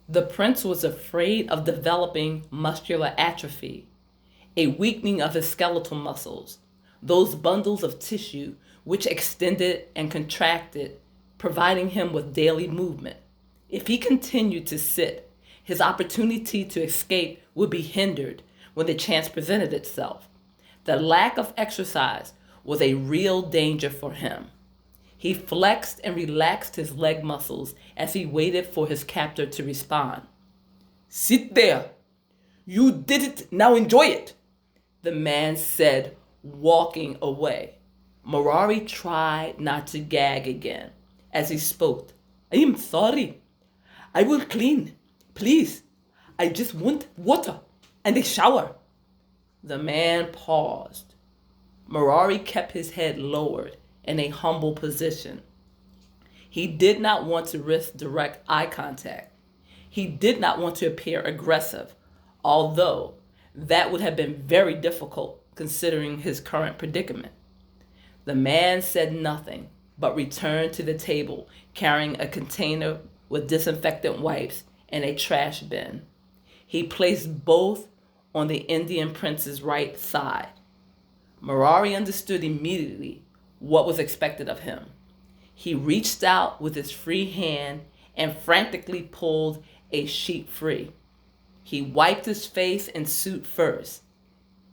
The prince was afraid of developing muscular atrophy, a weakening of his skeletal muscles, those bundles of tissue which extended and contracted, providing him with daily movement. If he continued to sit, his opportunity to escape would be hindered when the chance presented itself. The lack of exercise was a real danger for him. He flexed and relaxed his leg muscles as he waited for his captor to respond. "Sit there. You did it. Now enjoy it," the man said, walking away. Marari tried not to gag again as he spoke. "I am sorry. I will clean. Please. I just want water and a shower." The man paused. Marari kept his head lowered in a humble position. He did not want to risk direct eye contact. He did not want to appear aggressive, although that would have been very difficult considering his current predicament. The man said nothing, but returned to the table carrying a container with disinfectant wipes and a trash bin. He placed both on the Indian prince's right side. Marari understood immediately what was expected of him. He reached out with his free hand and frantically pulled a sheet free. He wiped his face and suit first.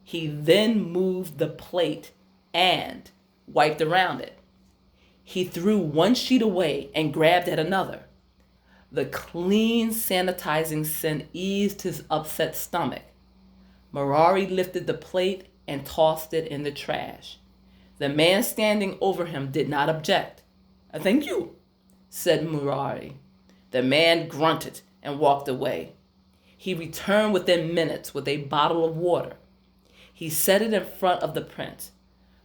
He then moved the plate and wiped around it. He threw one sheet away and grabbed at another. The clean, sanitizing scent eased his upset stomach. Marari lifted the plate and tossed it in the trash. The man standing over him did not object. "Thank you," said Marari. The man grunted and walked away. He returned within minutes with a bottle of water. He set it in front of the prince.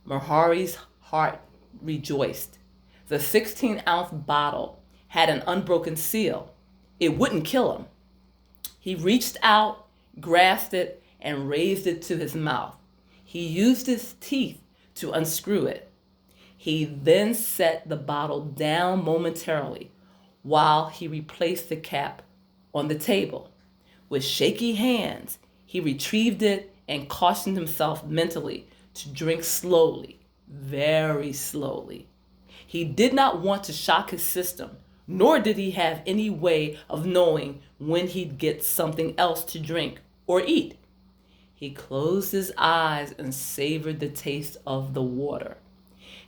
Marari's heart rejoiced. The 16-ounce bottle had an unbroken seal. It wouldn't kill him. He reached out, grasped it, and raised it to his mouth. He used his teeth to unscrew it. He then set the bottle down momentarily while he replaced the cap on the table. With shaky hands, he retrieved it and cautioned himself mentally to drink slowly, very slowly. He did not want to shock his system, nor did he have any way of knowing when he'd get something else to drink or eat. He closed his eyes and savored the taste of the water.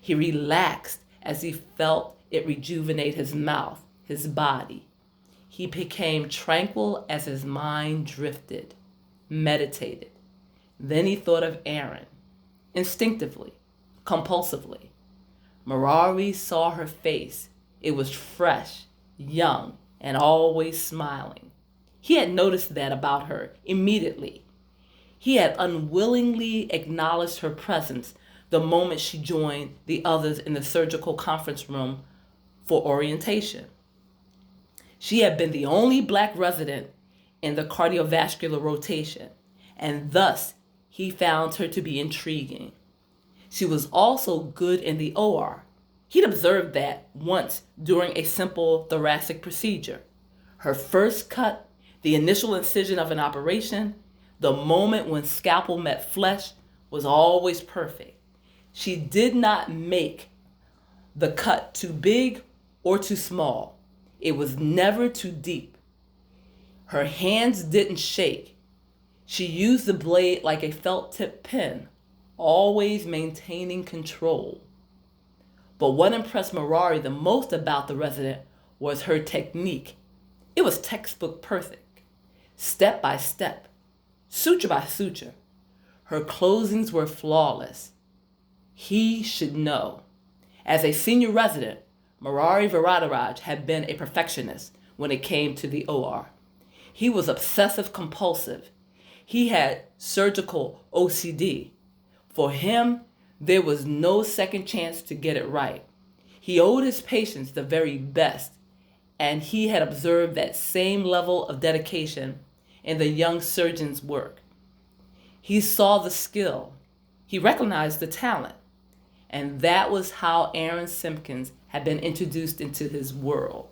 He relaxed as he felt it rejuvenate his mouth, his body. He became tranquil as his mind drifted, meditated. Then he thought of Aaron, instinctively, compulsively. Marari saw her face. It was fresh, young, and always smiling. He had noticed that about her immediately. He had unwillingly acknowledged her presence the moment she joined the others in the surgical conference room for orientation. She had been the only black resident in the cardiovascular rotation, and thus he found her to be intriguing. She was also good in the OR. He'd observed that once during a simple thoracic procedure. Her first cut, the initial incision of an operation, the moment when scalpel met flesh, was always perfect. She did not make the cut too big or too small. It was never too deep. Her hands didn't shake. She used the blade like a felt-tip pen, always maintaining control. But what impressed Marari the most about the resident was her technique. It was textbook perfect, step by step, suture by suture. Her closings were flawless. He should know. As a senior resident, Marari Varadaraj had been a perfectionist when it came to the OR. He was obsessive compulsive. He had surgical OCD. For him, there was no second chance to get it right. He owed his patients the very best, and he had observed that same level of dedication in the young surgeon's work. He saw the skill. He recognized the talent. And that was how Aaron Simpkins had been introduced into his world.